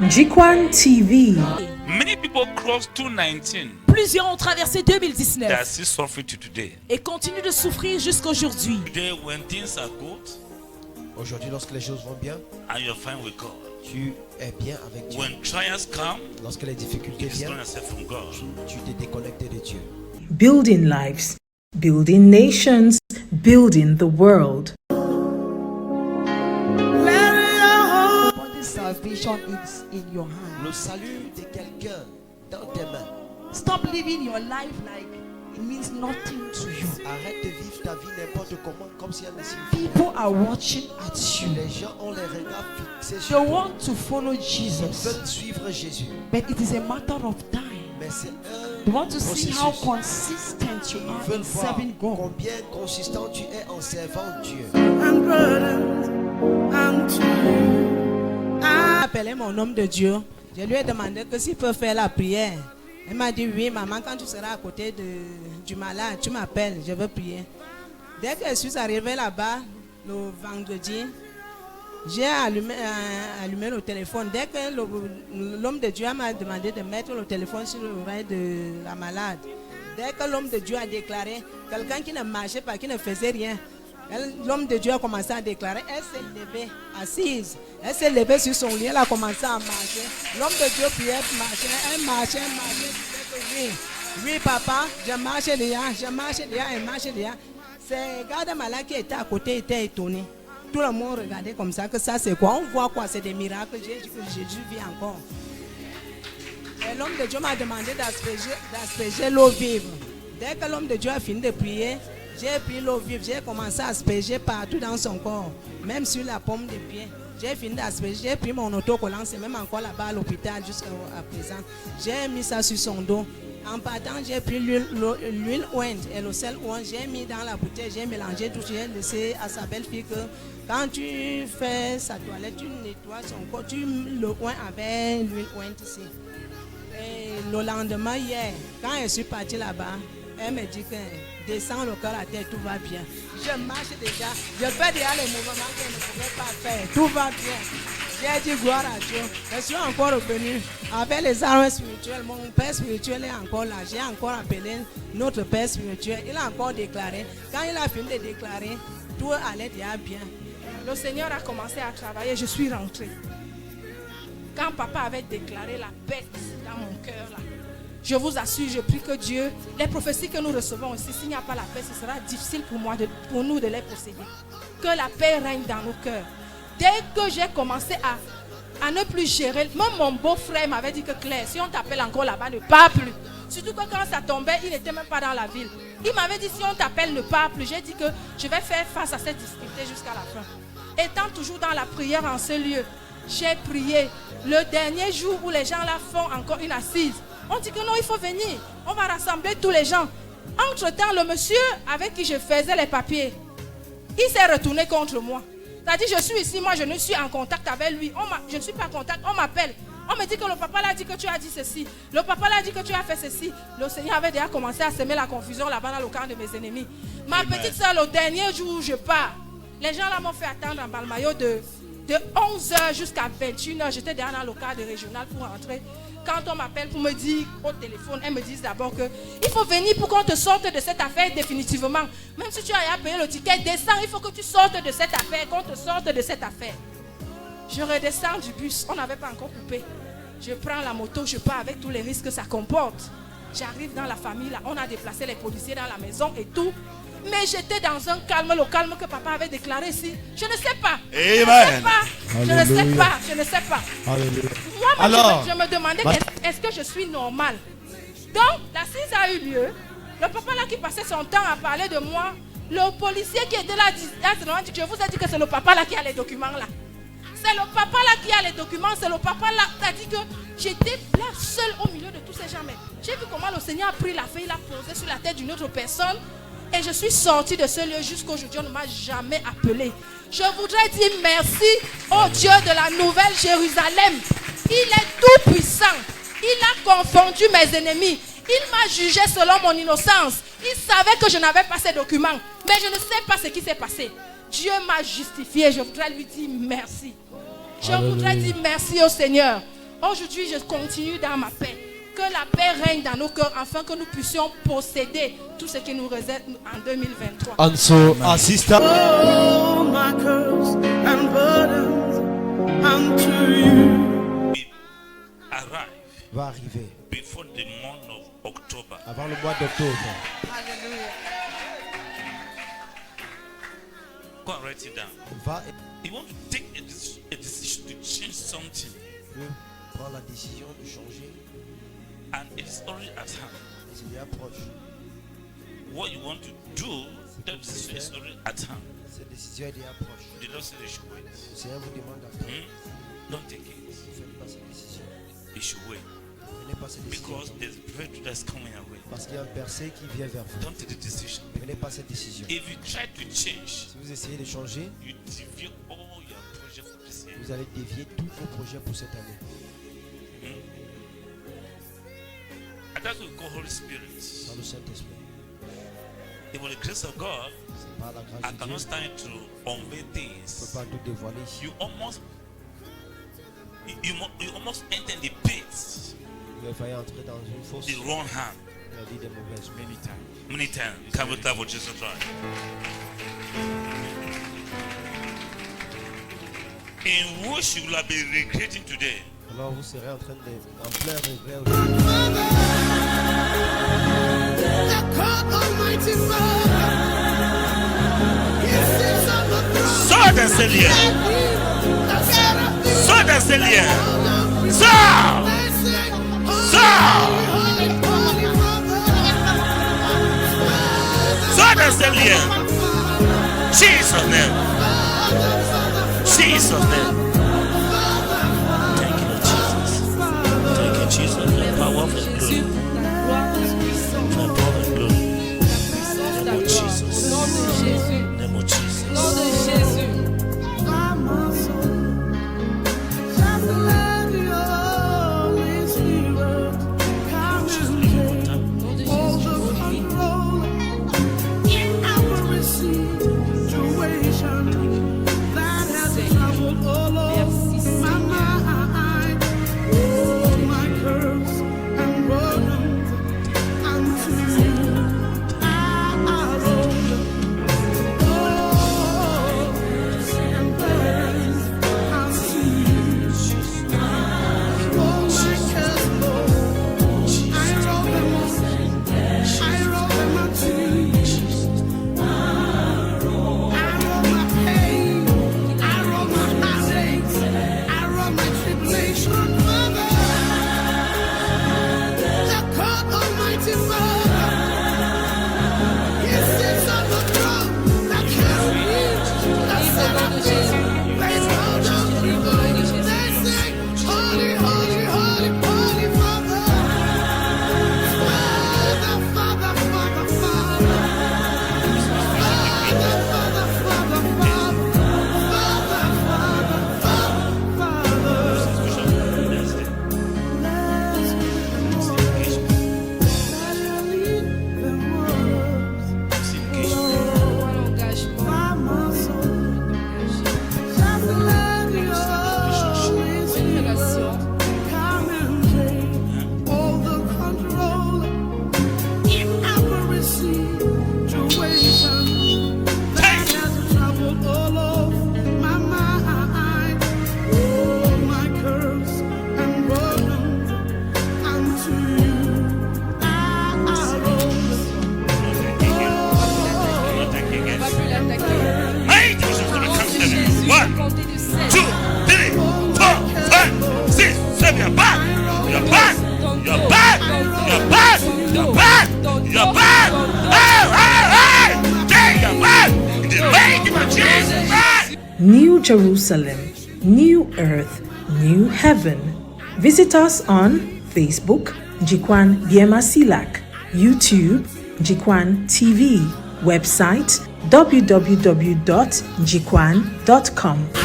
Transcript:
Jikwan TV. Many people crossed 2019. Plusieurs ont traversé They are 2019 still suffering to today. et continuent de souffrir jusqu'à aujourd'hui. Today, when things are good Aujourd'hui, lorsque les choses vont bien, and you're fine with God, tu es bien avec Dieu. when trials come, Lorsque les difficultés it's not viennent, yourself from God. tu t'es déconnecté de Dieu. Building lives, building nations, building the world. Somebody's salvation is in your hand. Le salut de quelqu'un dans tes mains. Stop living your life like it means nothing to you. Arrête de vivre ta vie n'importe comment, comme si elle ne signifie People are watching at rien. you. Les gens ont les regards fixés They sur toi. want to follow Ils Jesus, veulent suivre Jésus. but it is a matter of time. Mais c'est They un want to see how processus. consistent you Ils are veulent in voir serving God. combien consistant tu es en servant Dieu. Appelé mon homme de Dieu. Je lui ai demandé que s'il peut faire la prière. Elle m'a dit oui, maman, quand tu seras à côté du malade, tu m'appelles, je veux prier. Dès que je suis arrivé là-bas, le vendredi, j'ai allumé le téléphone. Dès que l'homme de Dieu m'a demandé de mettre le téléphone sur l'oreille de la malade, dès que l'homme de Dieu a déclaré, quelqu'un qui ne marchait pas, qui ne faisait rien, l'homme de Dieu a commencé à déclarer, elle s'est levée, assise, elle s'est levée sur son lit, elle a commencé à marcher. L'homme de Dieu priait, elle marchait, oui, oui papa, je marche déjà, elle marche déjà. C'est garde malade qui était à côté, était étonné. Tout le monde regardait comme ça, que ça c'est quoi? On voit quoi? C'est des miracles, Jésus vit encore. Et l'homme de Dieu m'a demandé d'asperger l'eau vive. Dès que l'homme de Dieu a fini de prier, j'ai pris l'eau vive, j'ai commencé à asperger partout dans son corps, même sur la paume des pieds. J'ai fini d'asperger, j'ai pris mon autocollant, c'est même encore là-bas à l'hôpital jusqu'à présent. J'ai mis ça sur son dos. En partant, j'ai pris l'huile ointe et le sel oint, j'ai mis dans la bouteille, j'ai mélangé tout, j'ai laissé à sa belle-fille que quand tu fais sa toilette, tu nettoies son corps, tu le oint avec l'huile ointe ici. Et le lendemain, hier, quand je suis partie là-bas, elle me dit que descends le cœur à terre, tout va bien. Je marche déjà, je fais déjà les mouvements qu'elle ne pouvait pas faire, tout va bien. J'ai dit gloire à Dieu. Je suis encore revenu avec les armes spirituelles. Mon père spirituel est encore là. J'ai encore appelé notre père spirituel. Il a encore déclaré. Quand il a fini de déclarer, tout allait déjà bien. Le Seigneur a commencé à travailler. Je suis rentrée. Quand papa avait déclaré la paix dans mon cœur, là, je vous assure, je prie que Dieu, les prophéties que nous recevons aussi, s'il n'y a pas la paix, ce sera difficile pour nous de les posséder. Que la paix règne dans nos cœurs. Dès que j'ai commencé à ne plus gérer, même mon beau-frère m'avait dit que Claire, si on t'appelle encore là-bas, ne pars plus. Surtout que quand ça tombait, il n'était même pas dans la ville. Il m'avait dit si on t'appelle, ne pars plus. J'ai dit que je vais faire face à cette difficulté jusqu'à la fin. Étant toujours dans la prière en ce lieu, j'ai prié. Le dernier jour où les gens là font encore une assise, on dit que non, il faut venir. On va rassembler tous les gens. Entre-temps, le monsieur avec qui je faisais les papiers, il s'est retourné contre moi. C'est-à-dire, je suis ici, moi je ne suis en contact avec lui. Je ne suis pas en contact, on m'appelle. On me dit que le papa l'a dit que tu as dit ceci. Le papa l'a dit que tu as fait ceci. Le Seigneur avait déjà commencé à semer la confusion là-bas dans le camp de mes ennemis. Ma petite soeur, le dernier jour où je pars, les gens là m'ont fait attendre en Balmayo de 11h jusqu'à 21h. J'étais déjà dans le cadre régional pour rentrer. Quand on m'appelle pour me dire au téléphone, elles me disent d'abord qu'il faut venir pour qu'on te sorte de cette affaire définitivement. Même si tu as payé le ticket, descends, il faut que tu sortes de cette affaire, qu'on te sorte de cette affaire. Je redescends du bus, on n'avait pas encore coupé. Je prends la moto, je pars avec tous les risques que ça comporte. J'arrive dans la famille, là, on a déplacé les policiers dans la maison et tout. Mais j'étais dans un calme, le calme que papa avait déclaré ici. Je ne sais pas. Amen. Je ne sais pas. Alléluia. Moi, Alors, je me demandais est-ce que je suis normale. Donc, l'assise a eu lieu. Le papa là qui passait son temps à parler de moi, le policier qui était là, je vous ai dit que c'est le papa là qui a les documents là. C'est le papa là qui a les documents, c'est le papa là qui a dit que j'étais là seule au milieu de tous ces gens. Mais j'ai vu comment le Seigneur a pris la feuille, il l'a posée sur la tête d'une autre personne. Et je suis sortie de ce lieu jusqu'à aujourd'hui, on ne m'a jamais appelé. Je voudrais dire merci au Dieu de la Nouvelle Jérusalem. Il est tout puissant. Il a confondu mes ennemis. Il m'a jugé selon mon innocence. Il savait que je n'avais pas ces documents. Mais je ne sais pas ce qui s'est passé. Dieu m'a justifié. Je voudrais lui dire merci. Je voudrais dire merci au Seigneur. Aujourd'hui, je continue dans ma paix. Que la paix règne dans nos cœurs afin que nous puissions posséder tout ce qui nous réserve en 2023. And so, our sister, Arrive va arriver before the month of October. avant le mois d'octobre. Go and write it down. Va You want to take a decision to change something, prendre la décision de changer. and it's already at hand. Et c'est bien proche. What you want to do, that decision is already at hand. Cette décision est bien proche. The Lord said you should wait. Le Seigneur vous demande d'attendre. Don't take it. Ne faites pas cette décision. You should wait. Prenez pas cette décision. Because there's breakthrough that's coming away. Parce qu'il y a un verset qui vient vers vous. Don't take the decision. Prenez pas cette décision. If you try to change, Si vous essayez de changer, you deviate all your projects for this year. vous allez dévier tous vos projets pour cette année. And that's what we call Holy Spirit. Dans le Saint-Esprit. If with the grace of God, C'est par la I grâce de cannot Dieu. stand to unveil Je ne things. peux pas tout dévoiler ici. You almost enter the pit, Vous avez failli entrer dans une fosse. the wrong hand Il a dit des mauvaises many times. many times. Can we clap for Jesus Christ? In which you will be regretting today. Alors vous serez en train de en plein regret aujourd'hui. Sort and sell here. Sort and sell here. Sort. Sort. Sort and sell here. Jesus' name. Jesus' name. Thank you, Jesus. Thank you, Jesus. The power of the glory. The power of the glory. Name of Jesus. Name of Jesus. New Jerusalem, New Earth, New Heaven. Visit us on Facebook, Jikwan Biema Silak, YouTube, Jikwan TV, website www.jikwan.com.